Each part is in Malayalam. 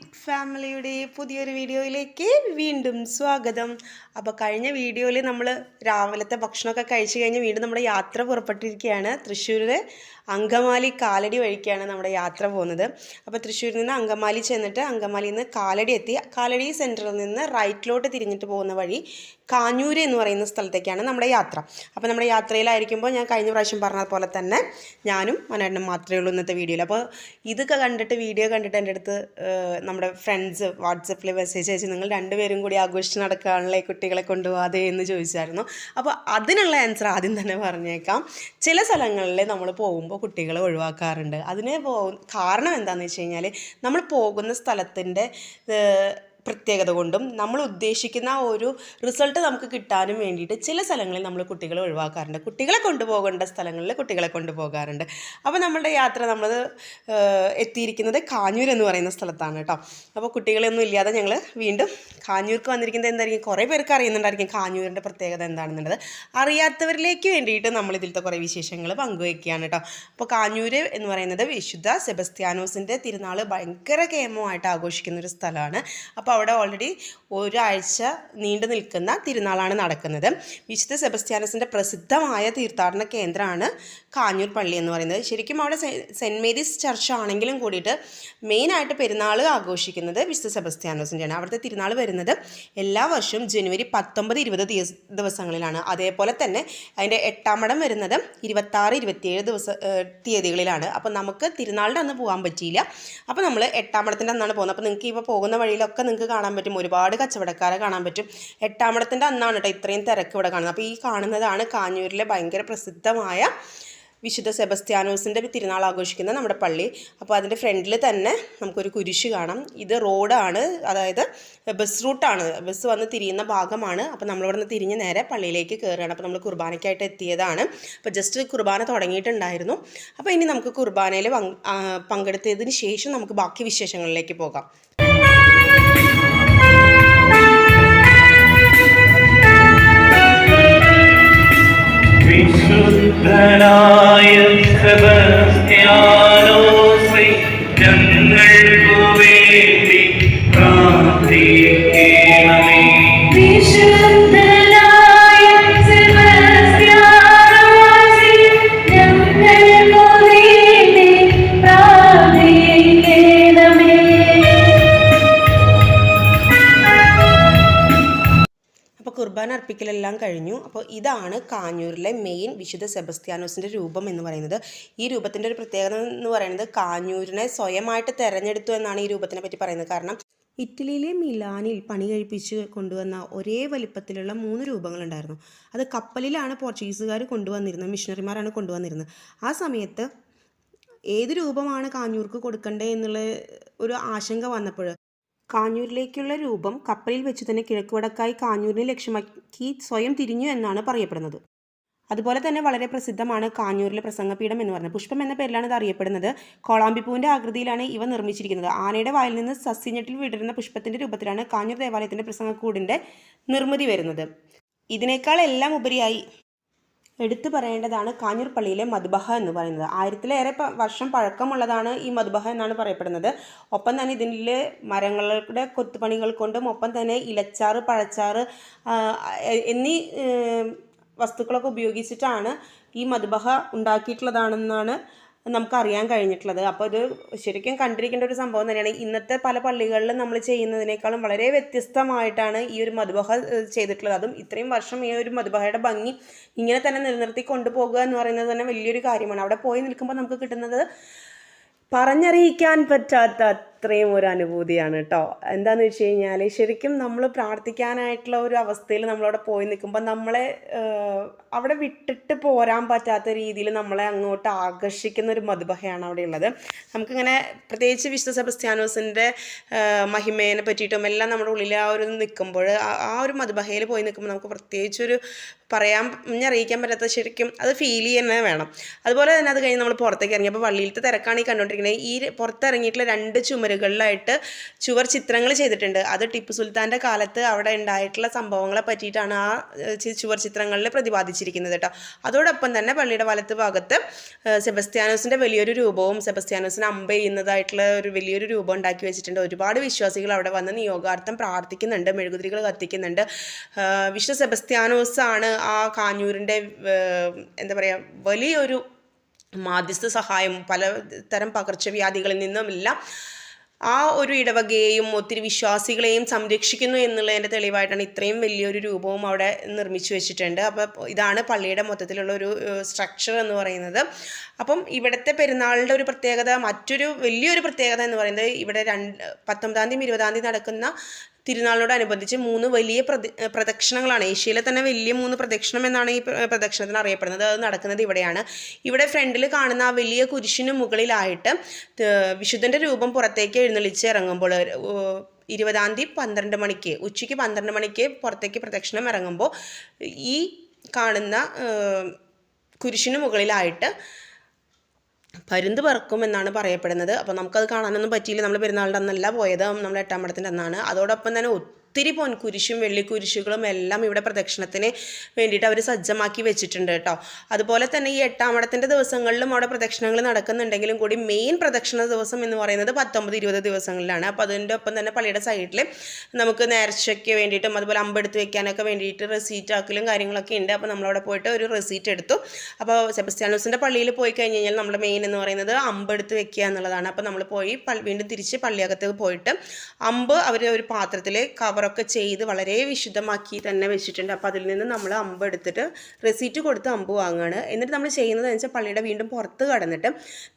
ബിഗ് ഫാമിലിയുടെ പുതിയൊരു വീഡിയോയിലേക്ക് വീണ്ടും സ്വാഗതം. അപ്പോൾ കഴിഞ്ഞ വീഡിയോയിൽ നമ്മൾ രാവിലത്തെ ഭക്ഷണമൊക്കെ കഴിച്ചു കഴിഞ്ഞ് വീണ്ടും നമ്മുടെ യാത്ര പുറപ്പെട്ടിരിക്കുകയാണ്. തൃശ്ശൂരിലെ അങ്കമാലി കാലടി വഴിക്കാണ് നമ്മുടെ യാത്ര പോകുന്നത്. അപ്പോൾ തൃശ്ശൂരിൽ നിന്ന് അങ്കമാലി ചെന്നിട്ട് അങ്കമാലിയിൽ നിന്ന് കാലടി എത്തി കാലടി സെൻറ്ററിൽ നിന്ന് റൈറ്റിലോട്ട് തിരിഞ്ഞിട്ട് പോകുന്ന വഴി കാഞ്ഞൂര് എന്ന് പറയുന്ന സ്ഥലത്തേക്കാണ് നമ്മുടെ യാത്ര. അപ്പോൾ നമ്മുടെ യാത്രയിലായിരിക്കുമ്പോൾ ഞാൻ കഴിഞ്ഞ പ്രാവശ്യം പറഞ്ഞ പോലെ തന്നെ ഞാനും മനോരനും മാത്രമേ ഉള്ളൂ ഇന്നത്തെ വീഡിയോയിൽ. അപ്പോൾ ഇതൊക്കെ കണ്ടിട്ട് വീഡിയോ കണ്ടിട്ട് എൻ്റെ അടുത്ത് നമ്മുടെ ഫ്രണ്ട്സ് വാട്സപ്പിൽ മെസ്സേജ് അയച്ച് നിങ്ങൾ രണ്ടുപേരും കൂടി ആഘോഷിച്ച് നടക്കാനുള്ള കുട്ടികളെ കൊണ്ടുപോകാതെ എന്ന് ചോദിച്ചായിരുന്നു. അപ്പോൾ അതിനുള്ള ആൻസർ ആദ്യം തന്നെ പറഞ്ഞേക്കാം. ചില സ്ഥലങ്ങളിൽ നമ്മൾ പോകുമ്പോൾ കുട്ടികളെ ഒഴിവാക്കാറുണ്ട്. അതിന് കാരണം എന്താണെന്ന് വെച്ച് കഴിഞ്ഞാൽ നമ്മൾ പോകുന്ന സ്ഥലത്തിൻ്റെ പ്രത്യേകത കൊണ്ടും നമ്മൾ ഉദ്ദേശിക്കുന്ന ഒരു റിസൾട്ട് നമുക്ക് കിട്ടാനും വേണ്ടിയിട്ട് ചില സ്ഥലങ്ങളിൽ നമ്മൾ കുട്ടികളെ ഒഴിവാക്കാറുണ്ട്. കുട്ടികളെ കൊണ്ടുപോകേണ്ട സ്ഥലങ്ങളിൽ കുട്ടികളെ കൊണ്ടുപോകാറുണ്ട്. അപ്പോൾ നമ്മളുടെ യാത്ര നമ്മൾ എത്തിയിരിക്കുന്നത് കാഞ്ഞൂർ എന്ന് പറയുന്ന സ്ഥലത്താണ് കേട്ടോ. അപ്പോൾ കുട്ടികളൊന്നും ഇല്ലാതെ ഞങ്ങൾ വീണ്ടും കാഞ്ഞൂർക്ക് വന്നിരിക്കുന്നത് എന്തായിരിക്കും, കുറേ പേർക്ക് അറിയുന്നുണ്ടായിരിക്കും കാഞ്ഞൂരിൻ്റെ പ്രത്യേകത എന്താണെന്നുള്ളത്. അറിയാത്തവരിലേക്ക് വേണ്ടിയിട്ട് നമ്മൾ ഇതിലത്തെ കുറേ വിശേഷങ്ങൾ പങ്കുവയ്ക്കുകയാണ് കേട്ടോ. അപ്പോൾ കാഞ്ഞൂർ എന്ന് പറയുന്നത് വിശുദ്ധ സെബസ്ത്യാനോസിൻ്റെ തിരുനാൾ ഭയങ്കര കേമമായിട്ട് ആഘോഷിക്കുന്ന ഒരു സ്ഥലമാണ്. അപ്പോൾ അവിടെ ഓൾറെഡി ഒരാഴ്ച നീണ്ടു നിൽക്കുന്ന തിരുനാളാണ് നടക്കുന്നത്. വിശുദ്ധ സെബസ്ത്യാനോസിൻ്റെ പ്രസിദ്ധമായ തീർത്ഥാടന കേന്ദ്രമാണ് കാഞ്ഞൂർ പള്ളി എന്ന് പറയുന്നത്. ശരിക്കും അവിടെ സെൻറ്റ് മേരീസ് ചർച്ച് ആണെങ്കിലും കൂടിയിട്ട് മെയിനായിട്ട് പെരുന്നാൾ ആഘോഷിക്കുന്നത് വിശുദ്ധ സെബസ്ത്യാനോസിൻ്റെയാണ്. അവിടുത്തെ തിരുനാൾ വരുന്നത് എല്ലാ വർഷവും ജനുവരി 19-20 ദിവസങ്ങളിലാണ്. അതേപോലെ തന്നെ അതിൻ്റെ 8ാം മടം വരുന്നത് 26-27 തീയതികളിലാണ്. അപ്പോൾ നമുക്ക് തിരുനാളിൻ്റെ അന്ന് പോകാൻ പറ്റിയില്ല. അപ്പോൾ നമ്മൾ 8ാം മടത്തിൻ്റെ അന്നാണ് പോകുന്നത്. അപ്പോൾ നിങ്ങൾക്ക് ഇപ്പോൾ പോകുന്ന വഴിയിലൊക്കെ നിങ്ങൾക്ക് കാണാൻ പറ്റും, ഒരുപാട് കച്ചവടക്കാരെ കാണാൻ പറ്റും. 8ാം മടത്തിൻ്റെ അന്നാണ് കേട്ടോ ഇത്രയും തിരക്ക് ഇവിടെ കാണുന്നത്. അപ്പോൾ ഈ കാണുന്നതാണ് കാഞ്ഞൂരിലെ ഭയങ്കര പ്രസിദ്ധമായ വിശുദ്ധ സെബസ്ത്യാനോസിൻ്റെ തിരുനാൾ ആഘോഷിക്കുന്ന നമ്മുടെ പള്ളി. അപ്പോൾ അതിൻ്റെ ഫ്രണ്ടിൽ തന്നെ നമുക്കൊരു കുരിശ് കാണാം. ഇത് റോഡാണ്, അതായത് ബസ് റൂട്ടാണ്, ബസ് വന്ന് തിരിയുന്ന ഭാഗമാണ്. അപ്പോൾ നമ്മളിവിടെ നിന്ന് തിരിഞ്ഞ് നേരെ പള്ളിയിലേക്ക് കയറുകയാണ്. അപ്പോൾ നമ്മൾ കുർബാനയ്ക്കായിട്ട് എത്തിയതാണ്. അപ്പോൾ ജസ്റ്റ് കുർബാന തുടങ്ങിയിട്ടുണ്ടായിരുന്നു. അപ്പോൾ ഇനി നമുക്ക് കുർബാനയിൽ പങ്കെടുത്തതിന് ശേഷം നമുക്ക് ബാക്കി വിശേഷങ്ങളിലേക്ക് പോകാം. വിശുദ്ധനായ സെബസ്ത്യാനോസേ ഞങ്ങൾക്കു വേണ്ടി പ്രാർത്ഥിക്കണമേ. വിശുദ്ധനായ സെബസ്ത്യാനോസേ ഞങ്ങൾക്കു വേണ്ടി പ്രാർത്ഥിക്കണമേ. അപ്പോൾ കുർബാന അർപ്പിക്കലെല്ലാം കഴിഞ്ഞു. അപ്പോൾ ഇതാണ് കാഞ്ഞൂരിലെ മെയിൻ വിശുദ്ധ സെബസ്ത്യാനോസിൻ്റെ രൂപം എന്ന് പറയുന്നത്. ഈ രൂപത്തിൻ്റെ ഒരു പ്രത്യേകത എന്ന് പറയുന്നത് കാഞ്ഞൂരിനെ സ്വയമായിട്ട് തിരഞ്ഞെടുത്തു എന്നാണ് ഈ രൂപത്തിനെ പറ്റി പറയുന്നത്. കാരണം ഇറ്റലിയിലെ മിലാനിൽ പണി കഴിപ്പിച്ച് കൊണ്ടുവന്ന ഒരേ വലിപ്പത്തിലുള്ള 3 രൂപങ്ങളുണ്ടായിരുന്നു. അത് കപ്പലിലാണ് പോർച്ചുഗീസുകാർ കൊണ്ടുവന്നിരുന്നത്, മിഷണറിമാരാണ് കൊണ്ടുവന്നിരുന്നത്. ആ സമയത്ത് ഏത് രൂപമാണ് കാഞ്ഞൂർക്ക് കൊടുക്കണ്ടേ എന്നുള്ള ഒരു ആശങ്ക വന്നപ്പോൾ കാഞ്ഞൂരിലേക്കുള്ള രൂപം കപ്പലിൽ വെച്ച് തന്നെ കിഴക്ക് വടക്കായി കാഞ്ഞൂരിനെ ലക്ഷ്യമാക്കി സ്വയം തിരിഞ്ഞു എന്നാണ് പറയപ്പെടുന്നത്. അതുപോലെ തന്നെ വളരെ പ്രസിദ്ധമാണ് കാഞ്ഞൂരിലെ പ്രസംഗപീഠം എന്ന് പറയുന്നത്. പുഷ്പം എന്ന പേരിലാണ് ഇത് അറിയപ്പെടുന്നത്. കോളാമ്പിപ്പൂവിൻ്റെ ആകൃതിയിലാണ് ഇവ നിർമ്മിച്ചിരിക്കുന്നത്. ആനയുടെ വായിൽ നിന്ന് സസ്യഞ്ഞെട്ടിൽ വിടരുന്ന പുഷ്പത്തിൻ്റെ രൂപത്തിലാണ് കാഞ്ഞൂർ ദേവാലയത്തിൻ്റെ പ്രസംഗക്കൂടിൻ്റെ നിർമ്മിതി വരുന്നത്. ഇതിനേക്കാൾ എല്ലാം ഉപരിയായി എടുത്തു പറയേണ്ടതാണ് കാഞ്ഞൂർ പള്ളിയിലെ മദ്ബഹ എന്ന് പറയുന്നത്. 1000-ലേറെ വർഷം പഴക്കമുള്ളതാണ് ഈ മദ്ബഹ എന്നാണ് പറയപ്പെടുന്നത്. ഒപ്പം തന്നെ ഇതിലെ മരങ്ങളുടെ കൊത്തുപണികൾ കൊണ്ടും ഒപ്പം തന്നെ ഇലച്ചാറ്, പഴച്ചാറ് എന്നീ വസ്തുക്കളൊക്കെ ഉപയോഗിച്ചിട്ടാണ് ഈ മദ്ബഹ ഉണ്ടാക്കിയിട്ടുള്ളതാണെന്നാണ് നമുക്കറിയാൻ കഴിഞ്ഞിട്ടുള്ളത്. അപ്പോൾ ഇത് ശരിക്കും കണ്ടിരിക്കേണ്ട ഒരു സംഭവം തന്നെയാണ്. ഇന്നത്തെ പല പള്ളികളിലും നമ്മൾ ചെയ്യുന്നതിനേക്കാളും വളരെ വ്യത്യസ്തമായിട്ടാണ് ഈ ഒരു മദ്ബഹ ചെയ്തിട്ടുള്ളത്. അതും ഇത്രയും വർഷം ഈ ഒരു മദ്ബഹയുടെ ഭംഗി ഇങ്ങനെ തന്നെ നിലനിർത്തി കൊണ്ടുപോകുക എന്ന് പറയുന്നത് തന്നെ വലിയൊരു കാര്യമാണ്. അവിടെ പോയി നിൽക്കുമ്പോൾ നമുക്ക് കിട്ടുന്നത് പറഞ്ഞറിയിക്കാൻ പറ്റാത്ത അത്രയും ഒരു അനുഭൂതിയാണ് കേട്ടോ. എന്താണെന്ന് വെച്ച് കഴിഞ്ഞാൽ ശരിക്കും നമ്മൾ പ്രാർത്ഥിക്കാനായിട്ടുള്ള ഒരു അവസ്ഥയിൽ നമ്മളവിടെ പോയി നിൽക്കുമ്പോൾ നമ്മളെ അവിടെ വിട്ടിട്ട് പോരാൻ പറ്റാത്ത രീതിയിൽ നമ്മളെ അങ്ങോട്ട് ആകർഷിക്കുന്ന ഒരു മദ്ബഹയാണ് അവിടെ ഉള്ളത്. നമുക്കിങ്ങനെ പ്രത്യേകിച്ച് വിശുദ്ധ സെബസ്ത്യാനോസിൻ്റെ മഹിമേനെ പറ്റിയിട്ടും എല്ലാം നമ്മുടെ ഉള്ളിൽ ആ ഒരു നിൽക്കുമ്പോൾ ആ ഒരു മദ്ബഹയിൽ പോയി നിൽക്കുമ്പോൾ നമുക്ക് പ്രത്യേകിച്ചൊരു അറിയിക്കാൻ പറ്റാത്ത ശരിക്കും അത് ഫീൽ ചെയ്യുന്നത് വേണം. അതുപോലെ തന്നെ അത് കഴിഞ്ഞ് നമ്മൾ പുറത്തേക്ക് ഇറങ്ങിയപ്പോൾ പള്ളിയിലത്തെ തിരക്കാണ് ഈ കണ്ടുകൊണ്ടിരിക്കുന്നത്. ഈ പുറത്തിറങ്ങിയിട്ടുള്ള 2 ചുമരുകൾ ചുവരുകളിലായിട്ട് ചുവർ ചിത്രങ്ങൾ ചെയ്തിട്ടുണ്ട്. അത് ടിപ്പു സുൽത്താൻ്റെ കാലത്ത് അവിടെ ഉണ്ടായിട്ടുള്ള സംഭവങ്ങളെ പറ്റിയിട്ടാണ് ആ ചുവർ ചിത്രങ്ങളിൽ പ്രതിപാദിച്ചിരിക്കുന്നത് കേട്ടോ. അതോടൊപ്പം തന്നെ പള്ളിയുടെ വലത്ത് ഭാഗത്ത് സെബസ്ത്യാനോസിൻ്റെ വലിയൊരു രൂപവും സെബസ്ത്യാനോസിന് അമ്പ ചെയ്യുന്നതായിട്ടുള്ള ഒരു വലിയൊരു രൂപം ഉണ്ടാക്കി വെച്ചിട്ടുണ്ട്. ഒരുപാട് വിശ്വാസികൾ അവിടെ വന്ന് നിയോഗാർത്ഥം പ്രാർത്ഥിക്കുന്നുണ്ട്, മെഴുകുതിരികൾ കത്തിക്കുന്നുണ്ട്. വിശുദ്ധ സെബസ്ത്യാനോസ് ആണ് ആ കാഞ്ഞൂരിൻ്റെ എന്താ പറയുക വലിയൊരു മാധ്യസ്ഥ സഹായം പലതരം പകർച്ചവ്യാധികളിൽ നിന്നുമെല്ലാം ആ ഒരു ഇടവകയെയും ഒത്തിരി വിശ്വാസികളെയും സംരക്ഷിക്കുന്നു എന്നുള്ളതിൻ്റെ തെളിവായിട്ടാണ് ഇത്രയും വലിയൊരു രൂപവും അവിടെ നിർമ്മിച്ചു വെച്ചിട്ടുണ്ട്. അപ്പോൾ ഇതാണ് പള്ളിയുടെ മൊത്തത്തിലുള്ള ഒരു സ്ട്രക്ചർ എന്ന് പറയുന്നത്. അപ്പം ഇവിടുത്തെ പെരുന്നാളിൻ്റെ ഒരു പ്രത്യേകത, മറ്റൊരു വലിയൊരു പ്രത്യേകത എന്ന് പറയുന്നത് ഇവിടെ 19-ാം തീയതി 20-ാം തീയതി നടക്കുന്ന തിരുനാളിനോടനുബന്ധിച്ച് 3 വലിയ പ്രദക്ഷിണങ്ങളാണ്. ഏഷ്യയിലെ തന്നെ വലിയ 3 പ്രദക്ഷിണം എന്നാണ് ഈ പ്രദക്ഷിണത്തിന് അറിയപ്പെടുന്നത്. അത് നടക്കുന്നത് ഇവിടെയാണ്. ഇവിടെ ഫ്രണ്ടിൽ കാണുന്ന ആ വലിയ കുരിശിന് മുകളിലായിട്ട് വിശുദ്ധൻ്റെ രൂപം പുറത്തേക്ക് എഴുന്നള്ളിച്ച് ഇറങ്ങുമ്പോൾ 20-ാം തീയതി 12 മണിക്ക് ഉച്ചയ്ക്ക് 12 മണിക്ക് പുറത്തേക്ക് പ്രദക്ഷിണം ഇറങ്ങുമ്പോൾ ഈ കാണുന്ന കുരിശിന് മുകളിലായിട്ട് പരുന്ത് പറക്കും എന്നാണ് പറയപ്പെടുന്നത്. അപ്പോൾ നമുക്കത് കാണാനൊന്നും പറ്റിയില്ല. നമ്മൾ പെരുന്നാളിൻ്റെ അന്നല്ല പോയത്, നമ്മൾ 8-ാം പടത്തിൻ്റെ അന്നാണ്. അതോടൊപ്പം തന്നെ ഒത്തിരി പൊൻകുരിശും വെള്ളിക്കുരിശുകളും എല്ലാം ഇവിടെ പ്രദക്ഷിണത്തിന് വേണ്ടിയിട്ട് അവർ സജ്ജമാക്കി വെച്ചിട്ടുണ്ട് കേട്ടോ. അതുപോലെ തന്നെ ഈ 8-ാം പടത്തിൻ്റെ ദിവസങ്ങളിലും അവിടെ പ്രദക്ഷിണങ്ങൾ നടക്കുന്നുണ്ടെങ്കിലും കൂടി മെയിൻ പ്രദക്ഷിണ ദിവസം എന്ന് പറയുന്നത് 19-20 ദിവസങ്ങളിലാണ്. അപ്പോൾ അതിൻ്റെ ഒപ്പം തന്നെ പള്ളിയുടെ സൈഡിൽ നമുക്ക് നേർച്ചയ്ക്ക് വേണ്ടിയിട്ടും അതുപോലെ അമ്പെടുത്ത് വെക്കാനൊക്കെ വേണ്ടിയിട്ട് റെസീറ്റ് ആക്കലും കാര്യങ്ങളൊക്കെ ഉണ്ട്. അപ്പോൾ നമ്മളവിടെ പോയിട്ട് ഒരു റെസീറ്റ് എടുത്തു. അപ്പോൾ സെബസ്ത്യാനോസിൻ്റെ പള്ളിയിൽ പോയി കഴിഞ്ഞ് കഴിഞ്ഞാൽ നമ്മുടെ മെയിൻ എന്ന് പറയുന്നത് അമ്പെടുത്ത് വെക്കുക എന്നുള്ളതാണ്. അപ്പോൾ നമ്മൾ പോയി വീണ്ടും തിരിച്ച് പള്ളിയകത്ത് പോയിട്ട് അമ്പ് അവർ ഒരു പാത്രത്തിൽ കവറൊക്കെ ചെയ്ത് വളരെ വിശുദ്ധമാക്കി തന്നെ വെച്ചിട്ടുണ്ട്. അപ്പോൾ അതിൽ നിന്ന് നമ്മൾ അമ്പ് എടുത്തിട്ട് റെസീറ്റ് കൊടുത്ത് അമ്പ് വാങ്ങുകയാണ്. എന്നിട്ട് നമ്മൾ ചെയ്യുന്നത് വെച്ചാൽ പള്ളിയുടെ വീണ്ടും പുറത്ത് കടന്നിട്ട്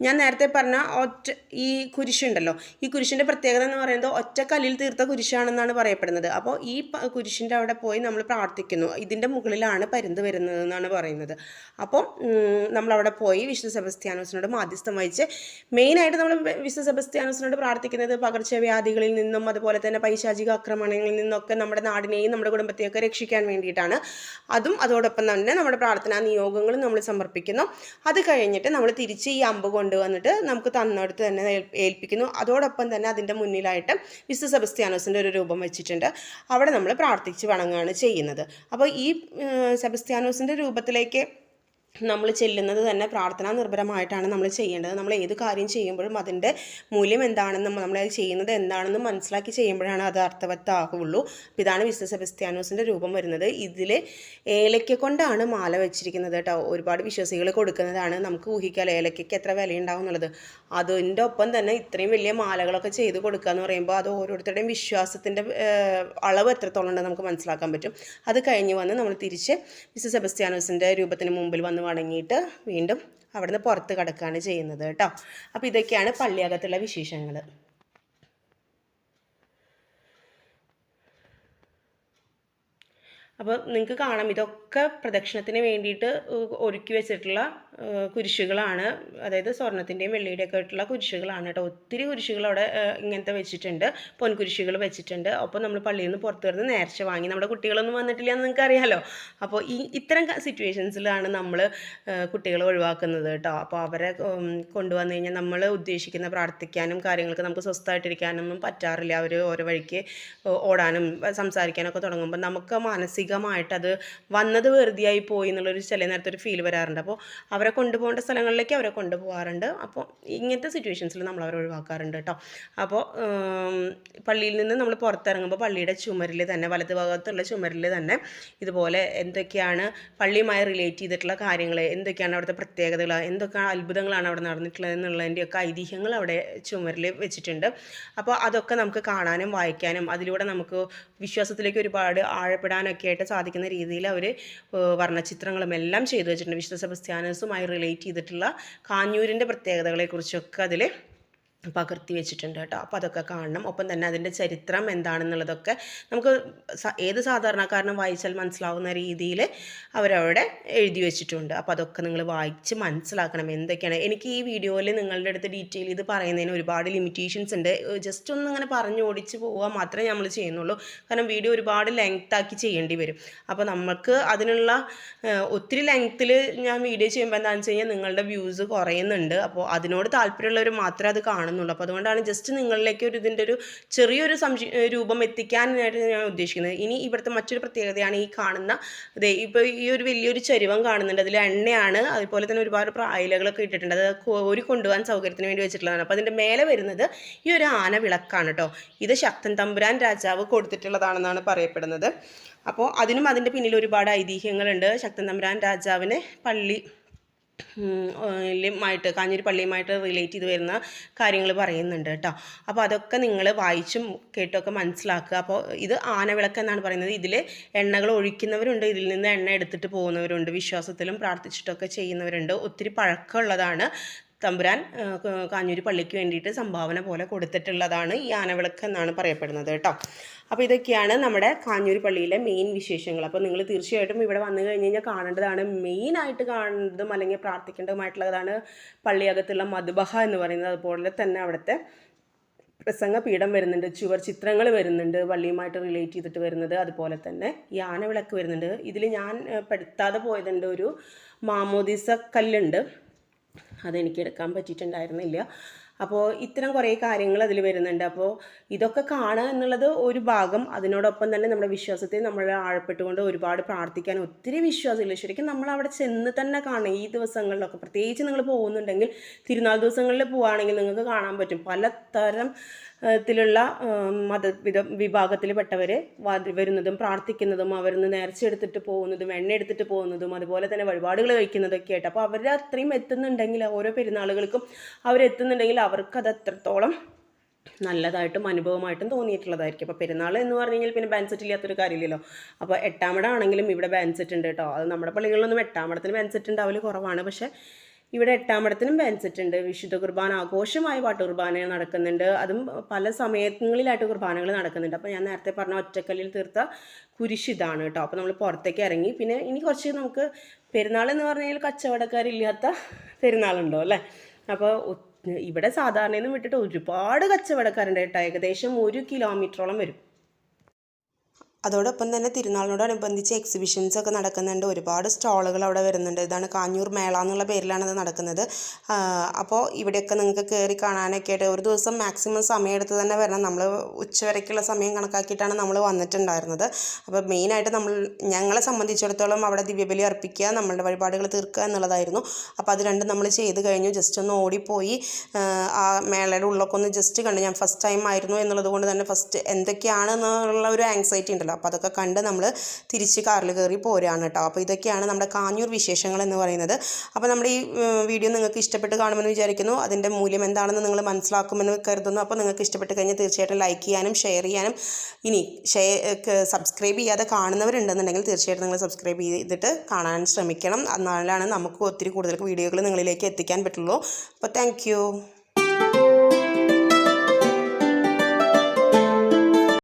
ഞാൻ നേരത്തെ പറഞ്ഞ ഈ കുരിശുണ്ടല്ലോ, ഈ കുരിശിൻ്റെ പ്രത്യേകത എന്ന് പറയുന്നത് ഒറ്റ കല്ലിൽ തീർത്ത കുരിശാണെന്നാണ് പറയപ്പെടുന്നത്. അപ്പോൾ ഈ കുരിശിൻ്റെ അവിടെ പോയി നമ്മൾ പ്രാർത്ഥിക്കുന്നു. ഇതിൻ്റെ മുകളിലാണ് പരുന്ത് വരുന്നത് എന്നാണ് പറയുന്നത്. അപ്പോൾ നമ്മളവിടെ പോയി വിശുദ്ധ സെബസ്ത്യാനോസിനോട് മാധ്യസ്ഥം വഹിച്ച് മെയിനായിട്ട് നമ്മൾ വിശുദ്ധ സെബസ്ത്യാനോസിനോട് പ്രാർത്ഥിക്കുന്നത് പകർച്ചവ്യാധികളിൽ നിന്നും അതുപോലെ തന്നെ പൈശാചിക ആക്രമണങ്ങളിൽ നിന്നൊക്കെ നമ്മുടെ നാടിനെയും നമ്മുടെ കുടുംബത്തെയൊക്കെ രക്ഷിക്കാൻ വേണ്ടിയിട്ടാണ്. അതോടൊപ്പം തന്നെ നമ്മുടെ പ്രാർത്ഥനാ നിയോഗങ്ങളും നമ്മൾ സമർപ്പിക്കുന്നു. അത് കഴിഞ്ഞിട്ട് നമ്മൾ തിരിച്ച് ഈ അമ്പ് കൊണ്ടുവന്നിട്ട് നമുക്ക് തന്നെടുത്ത് തന്നെ ഏൽപ്പിക്കുന്നു. അതോടൊപ്പം തന്നെ അതിൻ്റെ മുന്നിലായിട്ട് വിശുദ്ധ സെബസ്ത്യാനോസിൻ്റെ ഒരു രൂപം വെച്ചിട്ടുണ്ട്. അവിടെ നമ്മൾ പ്രാർത്ഥിച്ച് വണങ്ങുകയാണ് ചെയ്യുന്നത്. അപ്പോൾ ഈ സെബസ്ത്യാനോസിൻ്റെ രൂപത്തിലേക്ക് നമ്മൾ ചെല്ലുന്നത് തന്നെ പ്രാർത്ഥനാ നിർഭരമായിട്ടാണ് നമ്മൾ ചെയ്യേണ്ടത്. നമ്മൾ ഏത് കാര്യം ചെയ്യുമ്പോഴും അതിൻ്റെ മൂല്യം എന്താണെന്നും നമ്മൾ ചെയ്യുന്നത് എന്താണെന്നും മനസ്സിലാക്കി ചെയ്യുമ്പോഴാണ് അത് അർത്ഥവത്താകുള്ളൂ. അപ്പോൾ ഇതാണ് വിശുദ്ധ സെബസ്ത്യാനോസിൻ്റെ രൂപം വരുന്നത്. ഇതിൽ ഏലക്ക കൊണ്ടാണ് മാല വെച്ചിരിക്കുന്നത് കേട്ടോ. ഒരുപാട് വിശ്വാസികൾ കൊടുക്കുന്നതാണ്. നമുക്ക് ഊഹിക്കാമല്ലോ ഏലക്കയ്ക്ക് എത്ര വിലയുണ്ടാവും എന്നുള്ളത്. അതിൻ്റെ ഒപ്പം തന്നെ ഇത്രയും വലിയ മാലകളൊക്കെ ചെയ്ത് കൊടുക്കുക എന്ന് പറയുമ്പോൾ അത് ഓരോരുത്തരുടെയും വിശ്വാസത്തിൻ്റെ അളവ് എത്രത്തോളം ഉണ്ടെന്ന് നമുക്ക് മനസ്സിലാക്കാൻ പറ്റും. അത് കഴിഞ്ഞ് വന്ന് നമ്മൾ തിരിച്ച് വിശുദ്ധ സെബസ്ത്യാനോസിൻ്റെ രൂപത്തിന് മുമ്പിൽ വന്ന് വണങ്ങിയിട്ട് വീണ്ടും അവിടുന്ന് പുറത്ത് കിടക്കുകയാണ് ചെയ്യുന്നത് കേട്ടോ. അപ്പോൾ ഇതൊക്കെയാണ് പള്ളിയകത്തുള്ള വിശേഷങ്ങൾ. അപ്പോൾ നിങ്ങൾക്ക് കാണാം ഇതൊക്കെ പ്രദക്ഷിണത്തിന് വേണ്ടിയിട്ട് ഒരുക്കി വെച്ചിട്ടുള്ള കുരിശുകളാണ്. അതായത് സ്വർണത്തിൻ്റെയും വെള്ളിയുടെയൊക്കെ ആയിട്ടുള്ള കുരിശുകളാണ് കേട്ടോ. ഒത്തിരി കുരിശുകൾ അവിടെ ഇങ്ങനത്തെ വെച്ചിട്ടുണ്ട്, പൊൻകുരിശുകൾ വെച്ചിട്ടുണ്ട്. അപ്പോൾ നമ്മൾ പള്ളിയിൽ നിന്ന് പുറത്ത് വരുന്ന നേർച്ച വാങ്ങി. നമ്മുടെ കുട്ടികളൊന്നും വന്നിട്ടില്ല എന്ന് നിങ്ങൾക്ക് അറിയാമല്ലോ. അപ്പോൾ ഇത്തരം സിറ്റുവേഷൻസിലാണ് നമ്മൾ കുട്ടികളെ ഒഴിവാക്കുന്നത് കേട്ടോ. അപ്പോൾ അവരെ കൊണ്ടുവന്നു കഴിഞ്ഞാൽ നമ്മൾ ഉദ്ദേശിക്കുന്ന പ്രാർത്ഥിക്കാനും കാര്യങ്ങൾക്ക് നമുക്ക് സ്വസ്ഥമായിട്ടിരിക്കാനൊന്നും പറ്റാറില്ല. അവർ ഓരോ വഴിക്ക് ഓടാനും സംസാരിക്കാനൊക്കെ തുടങ്ങുമ്പോൾ നമുക്ക് മാനസികമായിട്ടത് വന്നത് വെറുതെയായി പോയി എന്നുള്ളൊരു ചില നേരത്തെ ഒരു ഫീൽ വരാറുണ്ട്. അപ്പോൾ അവരെ കൊണ്ടുപോകേണ്ട സ്ഥലങ്ങളിലേക്ക് അവരെ കൊണ്ടുപോകാറുണ്ട്. അപ്പോൾ ഇങ്ങനത്തെ സിറ്റുവേഷൻസിൽ നമ്മൾ അവരെ ഒഴിവാക്കാറുണ്ട് കേട്ടോ. അപ്പോൾ പള്ളിയിൽ നിന്ന് നമ്മൾ പുറത്തിറങ്ങുമ്പോൾ പള്ളിയുടെ ചുമരിൽ തന്നെ വലത് ഭാഗത്തുള്ള ചുമരിൽ തന്നെ ഇതുപോലെ എന്തൊക്കെയാണ് പള്ളിയുമായി റിലേറ്റ് ചെയ്തിട്ടുള്ള കാര്യങ്ങൾ, എന്തൊക്കെയാണ് അവിടുത്തെ പ്രത്യേകതകൾ, എന്തൊക്കെ അത്ഭുതങ്ങളാണ് അവിടെ നടന്നിട്ടുള്ളത് എന്നുള്ളതിൻ്റെയൊക്കെ ഐതിഹ്യങ്ങൾ അവിടെ ചുമരിൽ വെച്ചിട്ടുണ്ട്. അപ്പോൾ അതൊക്കെ നമുക്ക് കാണാനും വായിക്കാനും അതിലൂടെ നമുക്ക് വിശ്വാസത്തിലേക്ക് ഒരുപാട് ആഴപ്പെടാനൊക്കെ ആയിട്ട് സാധിക്കുന്ന രീതിയിൽ അവർ വർണ്ണചിത്രങ്ങളും എല്ലാം ചെയ്തു വെച്ചിട്ടുണ്ട്. വിശുദ്ധ സെബസ്ത്യാനോസുമായി റിലേറ്റ് ചെയ്തിട്ടുള്ള കാഞ്ഞൂരിൻ്റെ പ്രത്യേകതകളെക്കുറിച്ചൊക്കെ അതിൽ പകർത്തി വെച്ചിട്ടുണ്ട് കേട്ടോ. അപ്പോൾ അതൊക്കെ കാണണം. ഒപ്പം തന്നെ അതിൻ്റെ ചരിത്രം എന്താണെന്നുള്ളതൊക്കെ നമുക്ക് ഏത് സാധാരണക്കാരനും വായിച്ചാൽ മനസ്സിലാവുന്ന രീതിയിൽ അവരവിടെ എഴുതി വെച്ചിട്ടുണ്ട്. അപ്പോൾ അതൊക്കെ നിങ്ങൾ വായിച്ച് മനസ്സിലാക്കണം എന്തൊക്കെയാണ്. എനിക്ക് ഈ വീഡിയോയിൽ നിങ്ങളുടെ അടുത്ത് ഡീറ്റെയിൽ ഇത് പറയുന്നതിന് ഒരുപാട് ലിമിറ്റേഷൻസ് ഉണ്ട്. ജസ്റ്റ് ഒന്ന് ഇങ്ങനെ പറഞ്ഞു ഓടിച്ച് പോവുക മാത്രമേ നമ്മൾ ചെയ്യുന്നുള്ളൂ. കാരണം വീഡിയോ ഒരുപാട് ലെങ്ത്താക്കി ചെയ്യേണ്ടി വരും. അപ്പോൾ നമുക്ക് അതിനുള്ള ഒത്തിരി ലെങ്ത്തിൽ ഞാൻ വീഡിയോ ചെയ്യുമ്പോൾ എന്താണെന്ന് വെച്ച് കഴിഞ്ഞാൽ നിങ്ങളുടെ വ്യൂസ് കുറയുന്നുണ്ട്. അപ്പോൾ അതിനോട് താല്പര്യമുള്ളവർ മാത്രമേ അത് കാണുന്നുള്ളൂ. കാണുന്നുള്ളൂ. അപ്പോൾ അതുകൊണ്ടാണ് ജസ്റ്റ് നിങ്ങളിലേക്ക് ഇതിൻ്റെ ഒരു ചെറിയൊരു രൂപം എത്തിക്കാനായിട്ട് ഞാൻ ഉദ്ദേശിക്കുന്നത്. ഇനി ഇവിടുത്തെ മറ്റൊരു പ്രത്യേകതയാണ് ഈ കാണുന്ന ഇപ്പോൾ ഈ ഒരു വലിയൊരു ചരുവം കാണുന്നുണ്ട്, അതിൽ എണ്ണയാണ്, അതുപോലെ തന്നെ ഒരുപാട് ഇലകളൊക്കെ ഇട്ടിട്ടുണ്ട്. അത് കോരി കൊണ്ടുപോകാൻ സൗകര്യത്തിന് വേണ്ടി വെച്ചിട്ടുള്ളതാണ്. അപ്പോൾ അതിൻ്റെ മേലെ വരുന്നത് ഈ ഒരു ആന വിളക്കാണ് കേട്ടോ. ഇത് ശക്തൻ തമ്പുരാൻ രാജാവ് കൊടുത്തിട്ടുള്ളതാണെന്നാണ് പറയപ്പെടുന്നത്. അപ്പോൾ അതിനും അതിൻ്റെ പിന്നിൽ ഒരുപാട് ഐതിഹ്യങ്ങളുണ്ട്. ശക്തൻ തമ്പുരാൻ രാജാവിനെ പള്ളിയുമായിട്ട് കാഞ്ഞൂർ പള്ളിയുമായിട്ട് റിലേറ്റ് ചെയ്ത് വരുന്ന കാര്യങ്ങൾ പറയുന്നുണ്ട് കേട്ടോ. അപ്പോൾ അതൊക്കെ നിങ്ങൾ വായിച്ചും കേട്ടൊക്കെ മനസ്സിലാക്കുക. അപ്പോൾ ഇത് ആനവിളക്ക് എന്നാണ് പറയുന്നത്. ഇതിൽ എണ്ണകൾ ഒഴിക്കുന്നവരുണ്ട്, ഇതിൽ നിന്ന് എണ്ണ എടുത്തിട്ട് പോകുന്നവരുണ്ട്, വിശ്വാസത്തിലും പ്രാർത്ഥിച്ചിട്ടൊക്കെ ചെയ്യുന്നവരുണ്ട്. ഒത്തിരി പഴക്കമുള്ളതാണ്. തമ്പുരാൻ കാഞ്ഞൂർ പള്ളിക്ക് വേണ്ടിയിട്ട് സംഭാവന പോലെ കൊടുത്തിട്ടുള്ളതാണ് ഈ ആനവിളക്ക് എന്നാണ് പറയപ്പെടുന്നത് കേട്ടോ. അപ്പോൾ ഇതൊക്കെയാണ് നമ്മുടെ കാഞ്ഞൂർ പള്ളിയിലെ മെയിൻ വിശേഷങ്ങൾ. അപ്പോൾ നിങ്ങൾ തീർച്ചയായിട്ടും ഇവിടെ വന്നു കഴിഞ്ഞ് കഴിഞ്ഞാൽ കാണേണ്ടതാണ്, മെയിനായിട്ട് കാണേണ്ടതും അല്ലെങ്കിൽ പ്രാർത്ഥിക്കേണ്ടതുമായിട്ടുള്ളതാണ് പള്ളിയകത്തുള്ള മദ്ബഹ എന്ന് പറയുന്നത്. അതുപോലെ തന്നെ അവിടുത്തെ പ്രസംഗ പീഠം വരുന്നുണ്ട്, ചുവർ ചിത്രങ്ങൾ വരുന്നുണ്ട് പള്ളിയുമായിട്ട് റിലേറ്റ് ചെയ്തിട്ട് വരുന്നത്. അതുപോലെ തന്നെ ഈ ആനവിളക്ക് വരുന്നുണ്ട്. ഇതിൽ ഞാൻ പെടുത്താതെ പോയതുണ്ട്, ഒരു മാമോദീസ കല്ലുണ്ട്, അതെനിക്ക് എടുക്കാൻ പറ്റിയിട്ടുണ്ടായിരുന്നില്ല. അപ്പോൾ ഇത്തരം കുറേ കാര്യങ്ങൾ അതിൽ വരുന്നുണ്ട്. അപ്പോൾ ഇതൊക്കെ കാണുക എന്നുള്ളത് ഒരു ഭാഗം. അതിനോടൊപ്പം തന്നെ നമ്മുടെ വിശ്വാസത്തെ നമ്മൾ ആഴപ്പെട്ടുകൊണ്ട് ഒരുപാട് പ്രാർത്ഥിക്കാൻ ഒത്തിരി വിശ്വാസമില്ല. ശരിക്കും നമ്മൾ അവിടെ ചെന്ന് തന്നെ കാണും. ഈ ദിവസങ്ങളിലൊക്കെ പ്രത്യേകിച്ച് നിങ്ങൾ പോകുന്നുണ്ടെങ്കിൽ, തിരുനാൾ ദിവസങ്ങളിൽ പോവുകയാണെങ്കിൽ നിങ്ങൾക്ക് കാണാൻ പറ്റും പലതരം ത്തിലുള്ള വിഭാഗത്തിൽപ്പെട്ടവർ വരുന്നതും പ്രാർത്ഥിക്കുന്നതും അവരിന്ന് നേർച്ചയെടുത്തിട്ട് പോകുന്നതും എണ്ണ എടുത്തിട്ട് പോകുന്നതും അതുപോലെ തന്നെ വഴിപാടുകൾ കഴിക്കുന്നതൊക്കെ ആയിട്ട്. അപ്പോൾ അവർ അത്രയും എത്തുന്നുണ്ടെങ്കിൽ, ഓരോ പെരുന്നാളുകൾക്കും അവരെത്തുന്നുണ്ടെങ്കിൽ അവർക്കത് എത്രത്തോളം നല്ലതായിട്ടും അനുഭവമായിട്ടും തോന്നിയിട്ടുള്ളതായിരിക്കും. അപ്പോൾ പെരുന്നാൾ എന്ന് പറഞ്ഞു കഴിഞ്ഞാൽ പിന്നെ ബാൻസെറ്റ് ഇല്ലാത്തൊരു കാര്യമില്ലല്ലോ. അപ്പോൾ എട്ടാമട ആണെങ്കിലും ഇവിടെ ബാൻസെറ്റ് ഉണ്ട് കേട്ടോ. അത് നമ്മുടെ പള്ളികളിലൊന്നും എട്ടാമടത്തിന് ബാൻസെറ്റ് ഉണ്ടാവൽ കുറവാണ്, പക്ഷേ ഇവിടെ എട്ടാമടത്തിനും ബാൻസെറ്റ് ഉണ്ട്. വിശുദ്ധ കുർബാന ആഘോഷമായ പാട്ട് കുർബാന നടക്കുന്നുണ്ട്. അതും പല സമയങ്ങളിലായിട്ട് കുർബാനകൾ നടക്കുന്നുണ്ട്. അപ്പോൾ ഞാൻ നേരത്തെ പറഞ്ഞ ഒറ്റക്കല്ലിൽ തീർത്ത കുരിശിതാണ് കേട്ടോ. അപ്പോൾ നമ്മൾ പുറത്തേക്ക് ഇറങ്ങി. പിന്നെ ഇനി കുറച്ച് നമുക്ക് പെരുന്നാൾ എന്ന് പറഞ്ഞാൽ കച്ചവടക്കാരില്ലാത്ത പെരുന്നാളുണ്ടോ അല്ലേ. അപ്പോൾ ഇവിടെ സാധാരണയൊന്നും വിട്ടിട്ട് ഒരുപാട് കച്ചവടക്കാരുണ്ട് കേട്ടോ. ഏകദേശം 1 കിലോമീറ്ററോളം വരും. അതോടൊപ്പം തന്നെ തിരുനാളിനോടനുബന്ധിച്ച് എക്സിബിഷൻസ് ഒക്കെ നടക്കുന്നുണ്ട്. ഒരുപാട് സ്റ്റാളുകൾ അവിടെ വരുന്നുണ്ട്. ഇതാണ് കാഞ്ഞൂർ മേള എന്നുള്ള പേരിലാണ് അത് നടക്കുന്നത്. അപ്പോൾ ഇവിടെയൊക്കെ നിങ്ങൾക്ക് കയറി കാണാനൊക്കെ ആയിട്ട് ഒരു ദിവസം മാക്സിമം സമയമെടുത്ത് തന്നെ വരണം. നമ്മൾ ഉച്ചവരയ്ക്കുള്ള സമയം കണക്കാക്കിയിട്ടാണ് നമ്മൾ വന്നിട്ടുണ്ടായിരുന്നത്. അപ്പോൾ മെയിനായിട്ട് ഞങ്ങളെ സംബന്ധിച്ചിടത്തോളം അവിടെ ദിവ്യബലി അർപ്പിക്കുക, നമ്മളുടെ വഴിപാടുകൾ തീർക്കുക എന്നുള്ളതായിരുന്നു. അപ്പോൾ അത് രണ്ടും നമ്മൾ ചെയ്ത് കഴിഞ്ഞു. ജസ്റ്റ് ഒന്ന് ഓടിപ്പോയി ആ മേളയുടെ ഉള്ളൊക്കെ ഒന്ന് ജസ്റ്റ് കണ്ട്. ഞാൻ ഫസ്റ്റ് ടൈം ആയിരുന്നു എന്നുള്ളത് കൊണ്ട് തന്നെ ഫസ്റ്റ് എന്തൊക്കെയാണെന്നുള്ള ഒരു ആങ്സൈറ്റി ഉണ്ടല്ലോ. അപ്പോൾ അതൊക്കെ കണ്ട് നമ്മൾ തിരിച്ച് കാറിൽ കയറി പോരാണ് കേട്ടോ. അപ്പോൾ ഇതൊക്കെയാണ് നമ്മുടെ കാഞ്ഞൂർ വിശേഷങ്ങൾ എന്ന് പറയുന്നത്. അപ്പോൾ നമ്മുടെ ഈ വീഡിയോ നിങ്ങൾക്ക് ഇഷ്ടപ്പെട്ട് കാണുമെന്ന് വിചാരിക്കുന്നു. അതിൻ്റെ മൂല്യം എന്താണെന്ന് നിങ്ങൾ മനസ്സിലാക്കുമെന്ന് കരുതുന്നു. അപ്പോൾ നിങ്ങൾക്ക് ഇഷ്ടപ്പെട്ട് കഴിഞ്ഞാൽ തീർച്ചയായിട്ടും ലൈക്ക് ചെയ്യാനും ഷെയർ ചെയ്യാനും, ഇനി സബ്സ്ക്രൈബ് ചെയ്യാതെ കാണുന്നവരുണ്ടെന്നുണ്ടെങ്കിൽ തീർച്ചയായിട്ടും നിങ്ങൾ സബ്സ്ക്രൈബ് ചെയ്തിട്ട് കാണാൻ ശ്രമിക്കണം. എന്നാലാണ് നമുക്ക് ഒത്തിരി കൂടുതൽ വീഡിയോകൾ നിങ്ങളിലേക്ക് എത്തിക്കാൻ പറ്റുള്ളൂ. അപ്പോൾ താങ്ക് യു.